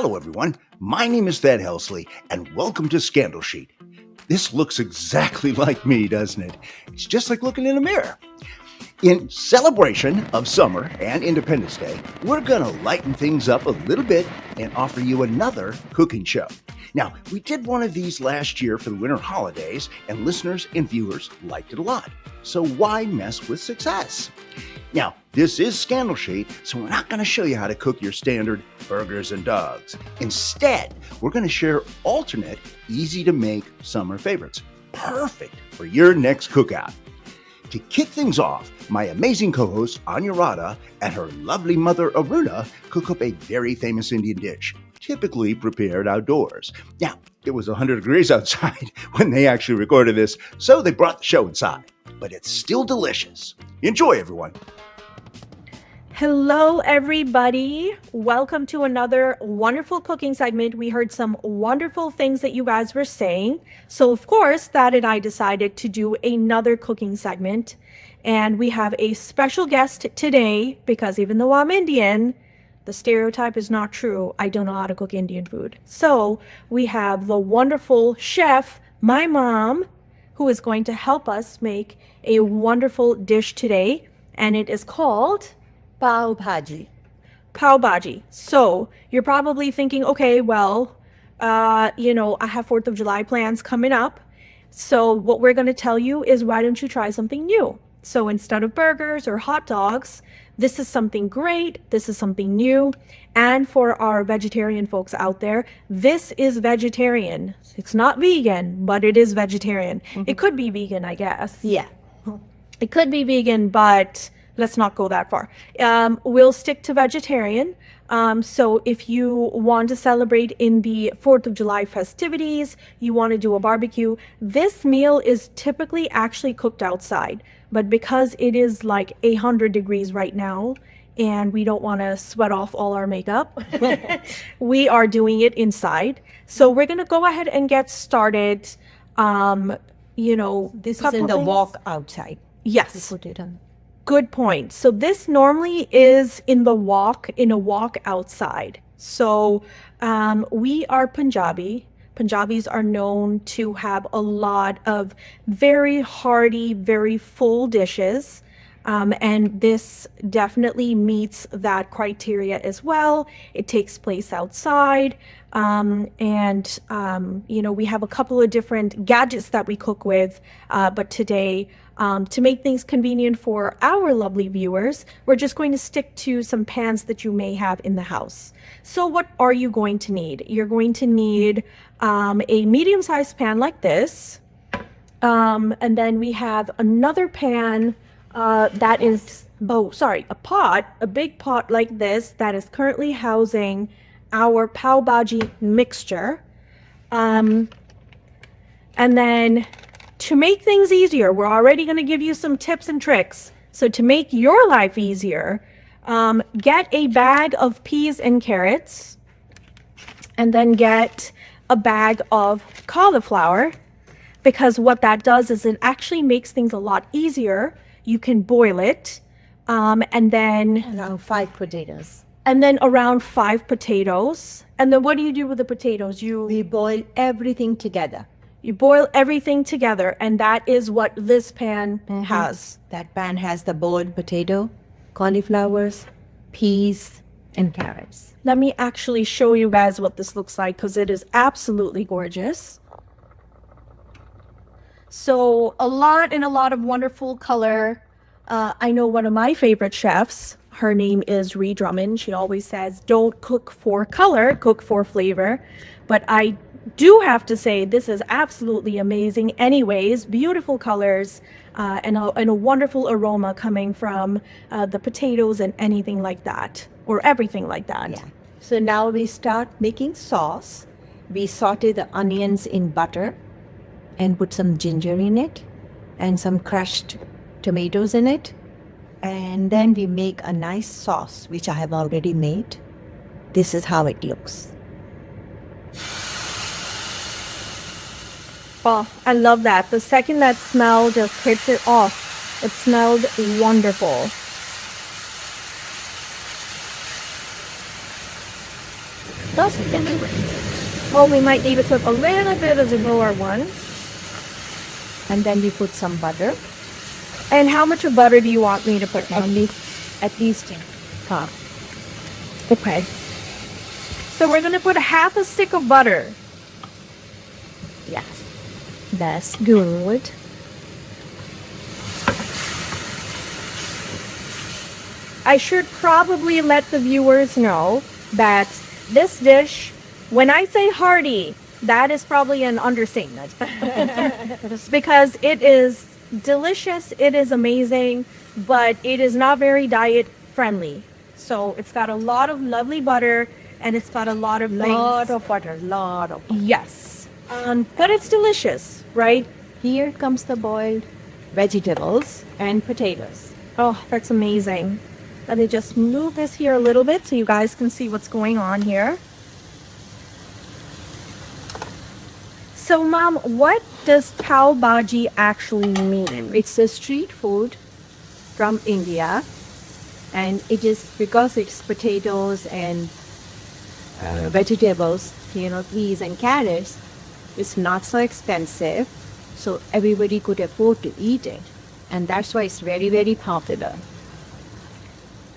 Hello, everyone. My name is Thad Helsley, and welcome to Scandal Sheet. This looks exactly like me, doesn't it? It's just like looking in a mirror. In celebration of summer and Independence Day, we're going to lighten things up a little bit and offer you another cooking show. Now, we did one of these last year for the winter holidays, and listeners and viewers liked it a lot. So why mess with success? Now, this is Scandal Sheet, so we're not going to show you how to cook your standard burgers and dogs. Instead, we're going to share alternate, easy-to-make summer favorites, perfect for your next cookout. To kick things off, my amazing co-host Anuradha and her lovely mother Aruna cook up a very famous Indian dish, typically prepared outdoors. Now, it was 100 degrees outside when they actually recorded this, so they brought the show inside. But it's still delicious. Enjoy, everyone. Hello, everybody. Welcome to another wonderful cooking segment. We heard some wonderful things that you guys were saying. So, of course, Thad and I decided to do another cooking segment. And we have a special guest today because even though I'm Indian, the stereotype is not true. I don't know how to cook Indian food. So we have the wonderful chef, my mom, who is going to help us make a wonderful dish today. And it is called Pav Bhaji. Pav Bhaji. So you're probably thinking, okay, well, I have 4th of July plans coming up. So what we're going to tell you is why don't you try something new? So instead of burgers or hot dogs, this is something great. This is something new. And for our vegetarian folks out there, this is vegetarian. It's not vegan, but it is vegetarian. Mm-hmm. It could be vegan, I guess. Yeah. It could be vegan, but let's not go that far. We'll stick to vegetarian. So if you want to celebrate in the 4th of July festivities, you want to do a barbecue, this meal is typically actually cooked outside. But because it is like 100 degrees right now, and we don't want to sweat off all our makeup, we are doing it inside. So we're going to go ahead and get started. This is in the wok outside. Yes. Put it on. Good point. So this normally is in a wok outside. So we are Punjabi. Punjabis are known to have a lot of very hearty, very full dishes. And this definitely meets that criteria as well. It takes place outside. We have a couple of different gadgets that we cook with. But today, to make things convenient for our lovely viewers, we're just going to stick to some pans that you may have in the house. So what are you going to need? You're going to need a medium-sized pan like this. And then we have another pan that is, a big pot like this that is currently housing our Pav Bhaji mixture. And then to make things easier, we're already going to give you some tips and tricks. So to make your life easier, get a bag of peas and carrots, and then get a bag of cauliflower, because what that does is it actually makes things a lot easier. You can boil it, and then around 5 potatoes. And then around 5 potatoes. And then what do you do with the potatoes? We boil everything together. You boil everything together, and that is what this pan has. That pan has the boiled potato, cauliflowers, peas, and carrots. Let me actually show you guys what this looks like because it is absolutely gorgeous. So a lot of wonderful color. I know one of my favorite chefs, her name is Ree Drummond. She always says, don't cook for color, cook for flavor. But I do have to say this is absolutely amazing anyways. Beautiful colors and a wonderful aroma coming from the potatoes and anything like that, or everything like that. Yeah. So now we start making sauce. We saute the onions in butter and put some ginger in it and some crushed tomatoes in it. And then we make a nice sauce, which I have already made. This is how it looks. Oh, I love that. The second that smell just hits it off, it smelled wonderful. That's it. Oh, we might need to put a little bit of the lower one. And then we put some butter. And how much of butter do you want me to put, At Mom? least half. Okay. So we're going to put half a stick of butter. Yes. That's good. I should probably let the viewers know that this dish, when I say hearty, that is probably an understatement. Because it is delicious, it is amazing, but it is not very diet friendly. So it's got a lot of lovely butter and it's got a lot of Lot of butter. Lot of butter. Yes. But it's delicious, right? Here comes the boiled vegetables and potatoes. Oh, that's amazing. Let me just move this here a little bit so you guys can see what's going on here. So, Mom, what does pav bhaji actually mean? It's a street food from India, and it is because it's potatoes and vegetables, peas and carrots. It's not so expensive, so everybody could afford to eat it, and that's why it's very, very popular.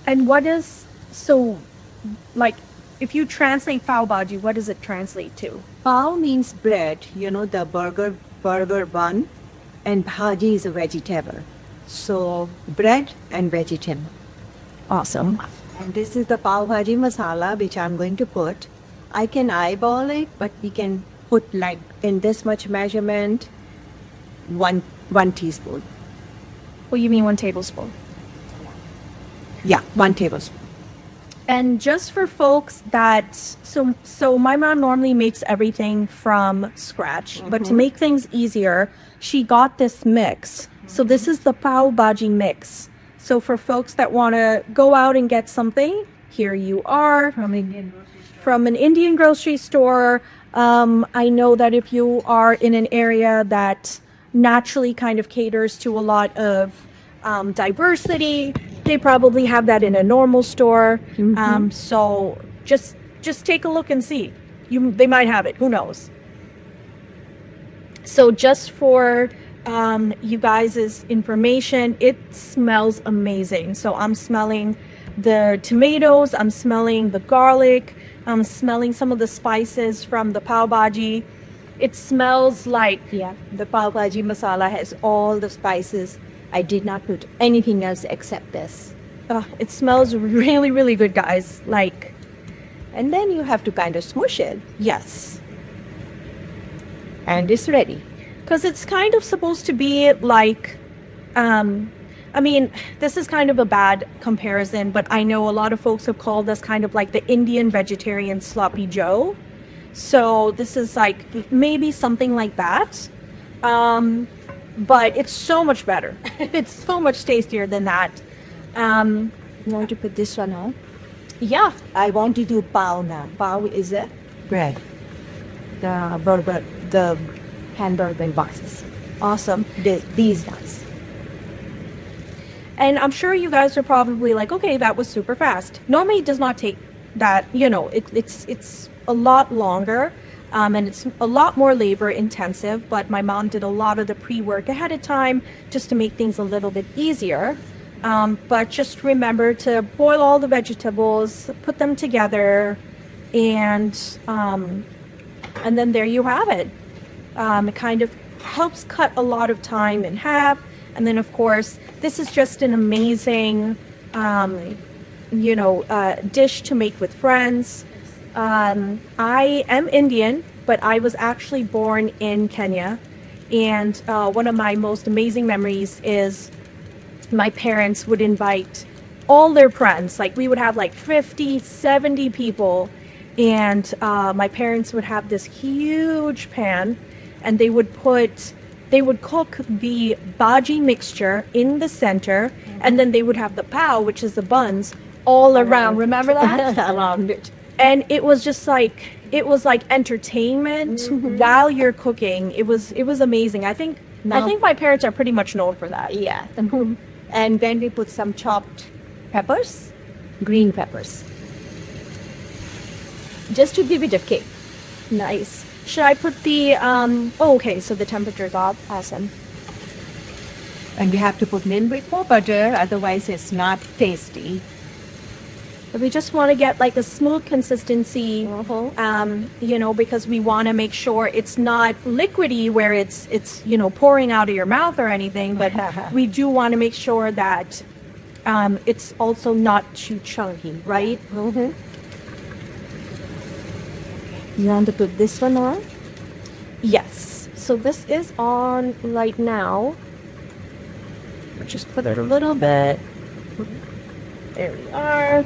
And what is, so, like, if you translate pav bhaji, what does it translate to? Pav means bread, the burger bun, and bhaji is a vegetable. So bread and vegetable. Awesome. And this is the pav bhaji masala which I'm going to put. I can eyeball it, but we can put like in this much measurement, one teaspoon. What do you mean 1 tablespoon? Yeah, 1 tablespoon. And just for folks that, so my mom normally makes everything from scratch, but to make things easier, she got this mix. So this is the pav bhaji mix. So for folks that want to go out and get something, here you are from an Indian grocery store. I know that if you are in an area that naturally kind of caters to a lot of diversity, they probably have that in a normal store. So just take a look and see. They might have it. Who knows? So just for you guys' information, it smells amazing. So I'm smelling the tomatoes, I'm smelling the garlic, I'm smelling some of the spices from the pav bhaji. It smells like, Yeah, the pav bhaji masala has all the spices. I did not put anything else except this. it smells really, really good, guys. Like, And then you have to kind of smush it, yes. and it's ready. Because it's kind of supposed to be like, I mean, this is kind of a bad comparison, but I know a lot of folks have called us kind of like the Indian vegetarian sloppy Joe. So this is like maybe something like that. But it's so much better. It's so much tastier than that. You want to put this one on? Yeah. I want to do pav now. Pav is a bread. The burger, the hamburger boxes. Awesome. These guys. And I'm sure you guys are probably like, okay, that was super fast. Normally it does not take that, it's a lot longer. And it's a lot more labor intensive, but my mom did a lot of the pre-work ahead of time just to make things a little bit easier. But just remember to boil all the vegetables, put them together, and then there you have it. It kind of helps cut a lot of time in half. And then, of course, this is just an amazing, dish to make with friends. I am Indian, but I was actually born in Kenya. And one of my most amazing memories is my parents would invite all their friends. Like, we would have like 50, 70 people. And my parents would have this huge pan, and they would cook the bhaji mixture in the center, and then they would have the pav, which is the buns, all around. Remember that? Around it. And it was just like, entertainment while you're cooking. It was amazing. I think my parents are pretty much known for that. Yeah. And then we put some chopped peppers, green peppers. just to give it a kick. Nice. Should I put the oh, okay, so the temperature's off. Awesome. And we have to put a little bit more butter, otherwise it's not tasty. But we just want to get like a smooth consistency, you know, because we want to make sure it's not liquidy where it's you know, pouring out of your mouth or anything, but we do want to make sure that it's also not too chunky, right? You want to put this one on? Yes. So this is on right now. Just put it a little bit. There we are.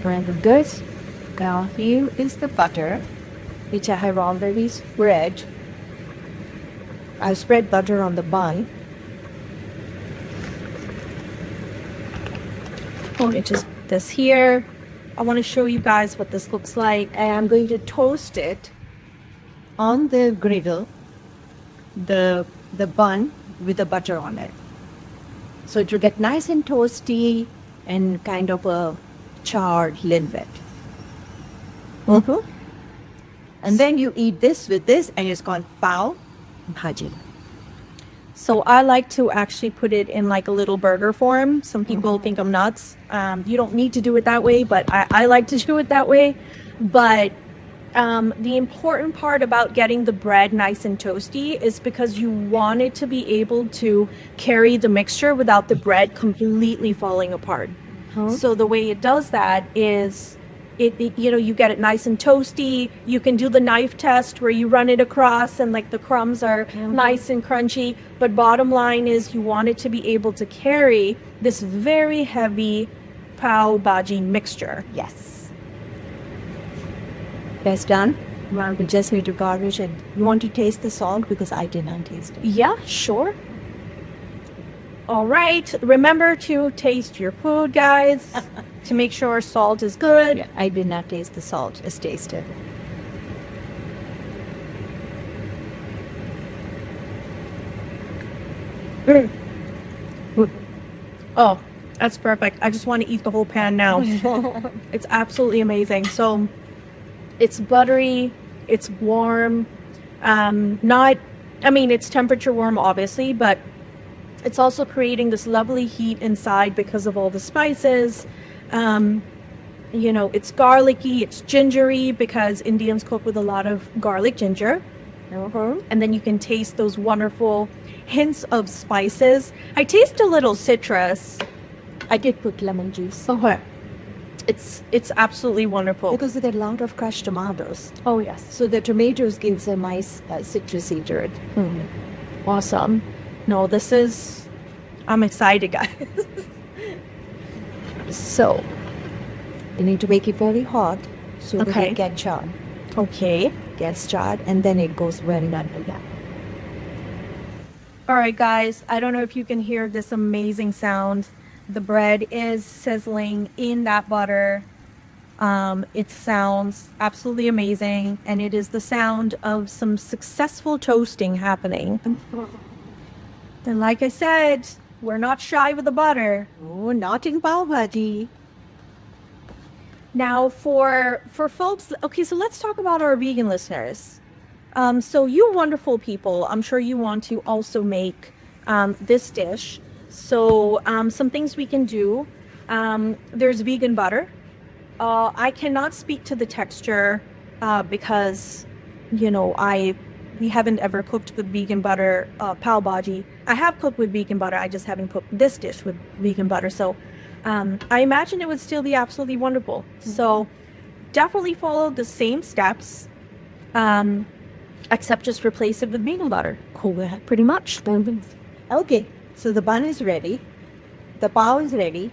Very good. Now here is the butter, which I have already spread. I spread butter on the bun. Which is this here. I want to show you guys what this looks like. And I'm going to toast it on the griddle, the bun with the butter on it. So it will get nice and toasty and kind of a charred little bit. And then you eat this with this, and it's called pav bhaji. So I like to actually put it in like a little burger form. Some people think I'm nuts. You don't need to do it that way, but I like to do it that way. But the important part about getting the bread nice and toasty is because you want it to be able to carry the mixture without the bread completely falling apart. So the way it does that is it you know, you get it nice and toasty. You can do the knife test where you run it across and like the crumbs are nice and crunchy. But bottom line is you want it to be able to carry this very heavy pav bhaji mixture. Yes. That's done. Well, we just need to garnish it. You want to taste the salt because I did not taste it. Yeah, sure. All right. Remember to taste your food, guys, to make sure salt is good. Yeah, I did not taste the salt. Just taste it. Oh, that's perfect. I just want to eat the whole pan now. It's absolutely amazing. So it's buttery, it's warm, it's temperature warm, obviously, but it's also creating this lovely heat inside because of all the spices. You know, it's garlicky, it's gingery because Indians cook with a lot of garlic ginger. And then you can taste those wonderful hints of spices. I taste a little citrus. I did put lemon juice. Okay. It's absolutely wonderful. Because there are a lot of crushed tomatoes. Oh, yes. So the tomatoes gives a nice citrusy to it. Awesome. No, I'm excited, guys. So, you need to make it very hot so that Okay. it get charred. Okay. Gets charred, and then it goes very under that. All right, guys. I don't know if you can hear this amazing sound. The bread is sizzling in that butter. It sounds absolutely amazing, and it is the sound of some successful toasting happening. And like I said, we're not shy with the butter. Oh, not in pav bhaji. Now, for folks, okay, so let's talk about our vegan listeners. So you wonderful people, I'm sure you want to also make this dish. So some things we can do. There's vegan butter. I cannot speak to the texture because, you know, we haven't ever cooked with vegan butter pav bhaji. I have cooked with vegan butter. I just haven't cooked this dish with vegan butter. So I imagine it would still be absolutely wonderful. So definitely follow the same steps, except just replace it with vegan butter. Cool, pretty much. Okay, so the bun is ready, the pav is ready,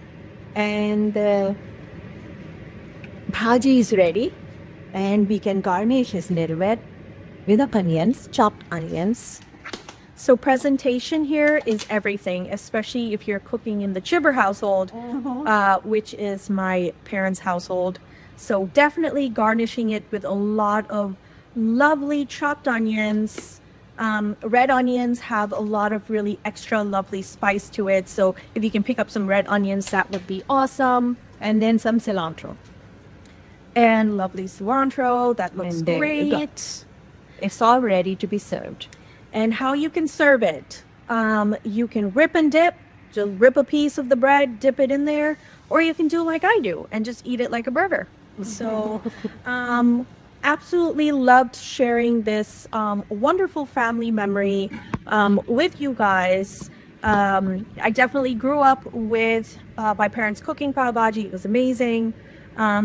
and the bhaji is ready, and we can garnish this little bit with onions, chopped onions. So presentation here is everything, especially if you're cooking in the Chibber household, which is my parents' household. So definitely garnishing it with a lot of lovely chopped onions. Red onions have a lot of really extra lovely spice to it. So if you can pick up some red onions, that would be awesome. And then some cilantro. And lovely cilantro. That looks And there you go. great. It's all ready to be served. And how you can serve it. You can rip and dip, just rip a piece of the bread, dip it in there, or you can do like I do and just eat it like a burger. So, absolutely loved sharing this wonderful family memory with you guys. I definitely grew up with my parents cooking pav bhaji. It was amazing.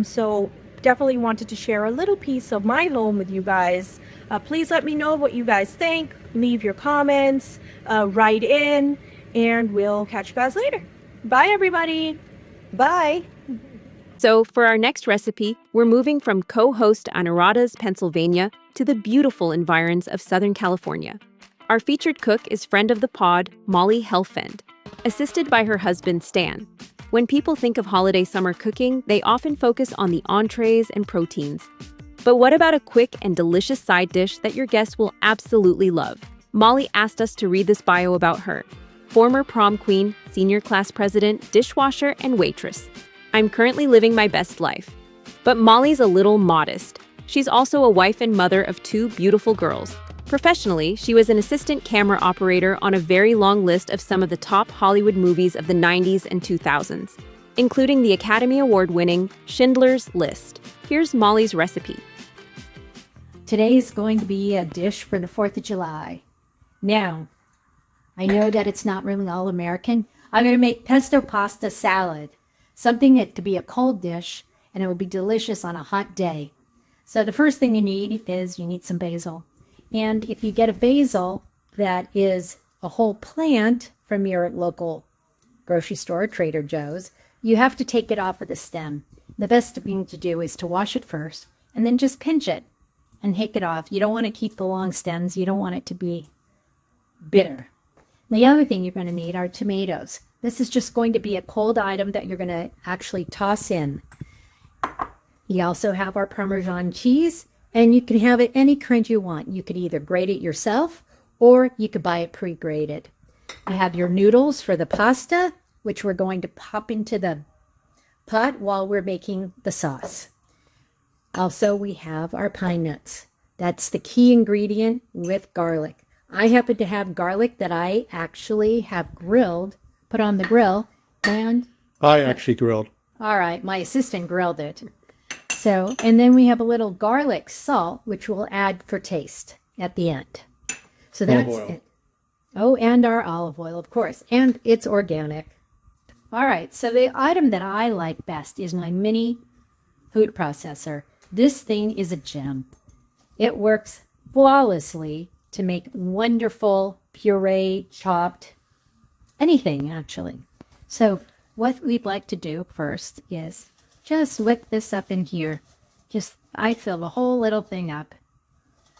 So definitely wanted to share a little piece of my home with you guys. Please let me know what you guys think. Leave your comments, write in, and we'll catch you guys later. Bye, everybody. Bye. So, for our next recipe, we're moving from co-host Anuradha's Pennsylvania to the beautiful environs of Southern California. Our featured cook is friend of the pod, Mollie Helfand, assisted by her husband, Stan. When people think of holiday summer cooking, they often focus on the entrees and proteins. But what about a quick and delicious side dish that your guests will absolutely love? Mollie asked us to read this bio about her. Former prom queen, senior class president, dishwasher, and waitress. I'm currently living my best life. But Mollie's a little modest. She's also a wife and mother of 2 beautiful girls. Professionally, she was an assistant camera operator on a very long list of some of the top Hollywood movies of the 90s and 2000s, including the Academy Award-winning Schindler's List. Here's Mollie's recipe. Today is going to be a dish for the 4th of July. Now, I know that it's not really all American. I'm going to make pesto pasta salad, something that could be a cold dish, and it will be delicious on a hot day. So the first thing you need is you need some basil. And if you get a basil that is a whole plant from your local grocery store, Trader Joe's, you have to take it off of the stem. The best thing to do is to wash it first and then just pinch it and take it off. You don't want to keep the long stems. You don't want it to be bitter. The other thing you're going to need are tomatoes. This is just going to be a cold item that you're going to actually toss in. You also have our Parmesan cheese, and you can have it any kind you want. You could either grate it yourself, or you could buy it pre-grated. You have your noodles for the pasta, which we're going to pop into the pot while we're making the sauce. Also, we have our pine nuts. That's the key ingredient with garlic. I happen to have garlic that I actually have grilled, put on the grill, and I actually grilled. all right, my assistant grilled it. So, and then we have a little garlic salt, which we'll add for taste at the end. So that's Olive oil. it. Oh, and our olive oil, of course, and it's organic. All right, so the item that I like best is my mini food processor. This thing is a gem. It works flawlessly to make wonderful puree, chopped, anything actually. So what we'd like to do first is just whip this up in here. I fill the whole little thing up.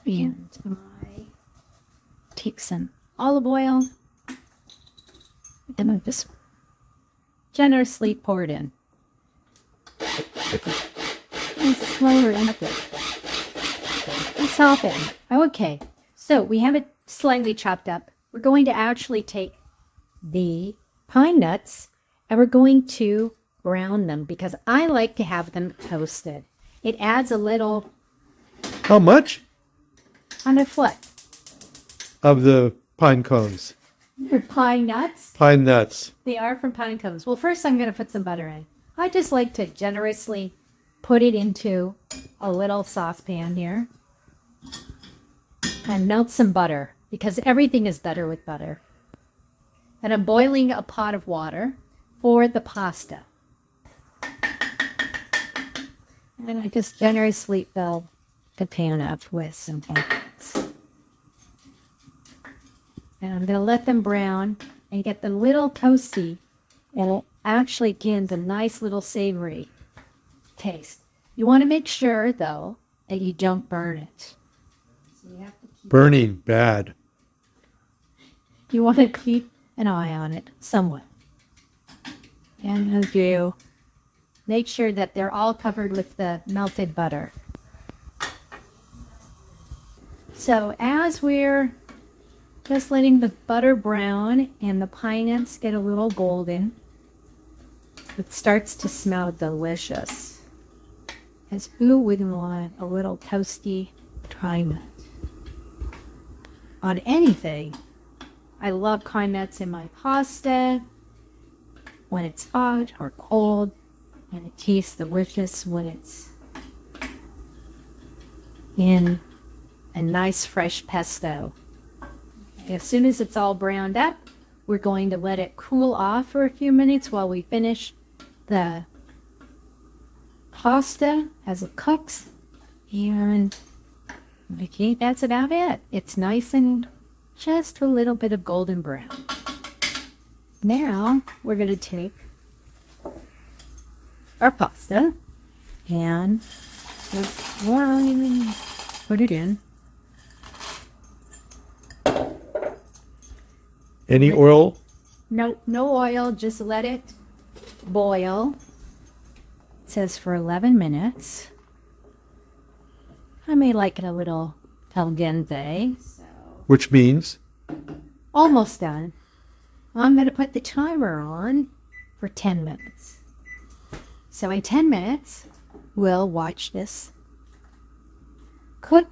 And I take some olive oil and I just generously pour it in. And slowly up it. And soften. Okay, so we have it slightly chopped up. We're going to actually take the pine nuts and we're going to brown them because I like to have them toasted. It adds a little How much on a foot. of the pine cones? For pine nuts, Pine nuts. they are from pine cones. Well, first I'm going to put some butter in. I just like to generously put it into a little saucepan here and melt some butter because everything is better with butter. And I'm boiling a pot of water for the pasta. And I just generously fill the pan up with some onions. And I'm going to let them brown and get them little toasty. And it actually gives a nice little savory taste. You want to make sure, though, that you don't burn it. So you have to Burning bad. You want to keep an eye on it somewhat. And as you make sure that they're all covered with the melted butter. So as we're just letting the butter brown and the pine nuts get a little golden, it starts to smell delicious. As who wouldn't want a little toasty pine nut on anything? I love pine nuts in my pasta when it's hot or cold, and it tastes delicious when it's in a nice fresh pesto. As soon as it's all browned up, we're going to let it cool off for a few minutes while we finish the pasta as it cooks. And okay, that's about it. It's nice and just a little bit of golden brown. Now we're going to take our pasta and put it in. Any oil? No oil, just let it boil. It says for 11 minutes. I may like it a little al dente. So Which means? almost done. I'm going to put the timer on for 10 minutes. So in 10 minutes, we'll watch this cook,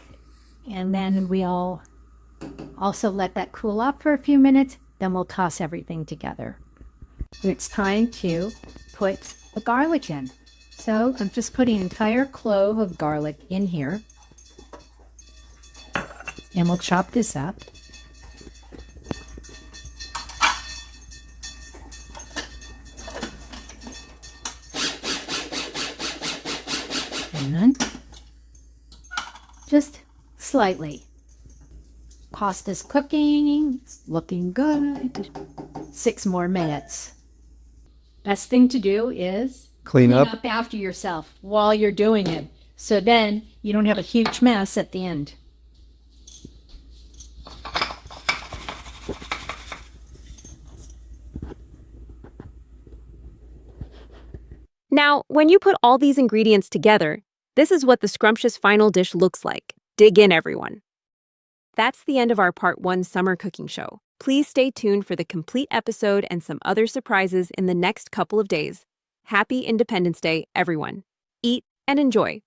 and then we'll also let that cool off for a few minutes. Then we'll toss everything together. It's time to put the garlic in. So I'm just putting an entire clove of garlic in here. And we'll chop this up. And just slightly. Pasta's cooking, it's looking good. 6 more minutes. Best thing to do is Clean up. after yourself while you're doing it. So then you don't have a huge mess at the end. Now, when you put all these ingredients together, this is what the scrumptious final dish looks like. Dig in, everyone. That's the end of our Part 1 summer cooking show. Please stay tuned for the complete episode and some other surprises in the next couple of days. Happy Independence Day, everyone. Eat and enjoy.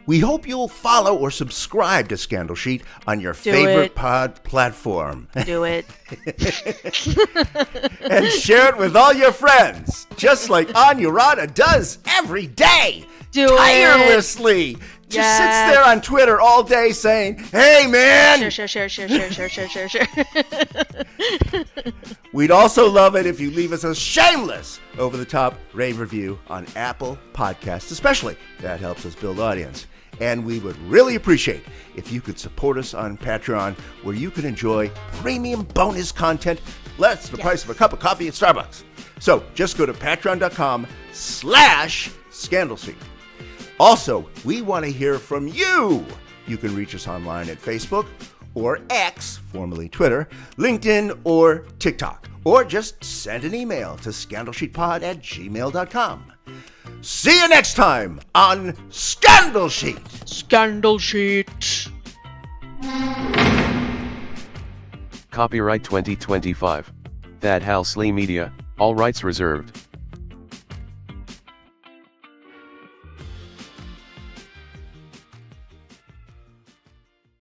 We hope you'll follow or subscribe to Scandal Sheet on your Do favorite it. pod platform. Do it. And share it with all your friends, just like Anuradha does every day. Do it. tirelessly. Just sits Yes. there on Twitter all day saying, "Hey, man!" Share. We'd also love it if you leave us a shameless, over-the-top rave review on Apple Podcasts, especially. That helps us build audience. And we would really appreciate if you could support us on Patreon, where you can enjoy premium bonus content less the price of a cup of coffee at Starbucks. So just go to patreon.com/scandalseek. Also, we want to hear from you. You can reach us online at Facebook or X, formerly Twitter, LinkedIn, or TikTok. Or just send an email to scandalsheetpod@gmail.com. See you next time on Scandal Sheet. Scandal Sheet. Copyright 2025. That Halsley Media, all rights reserved.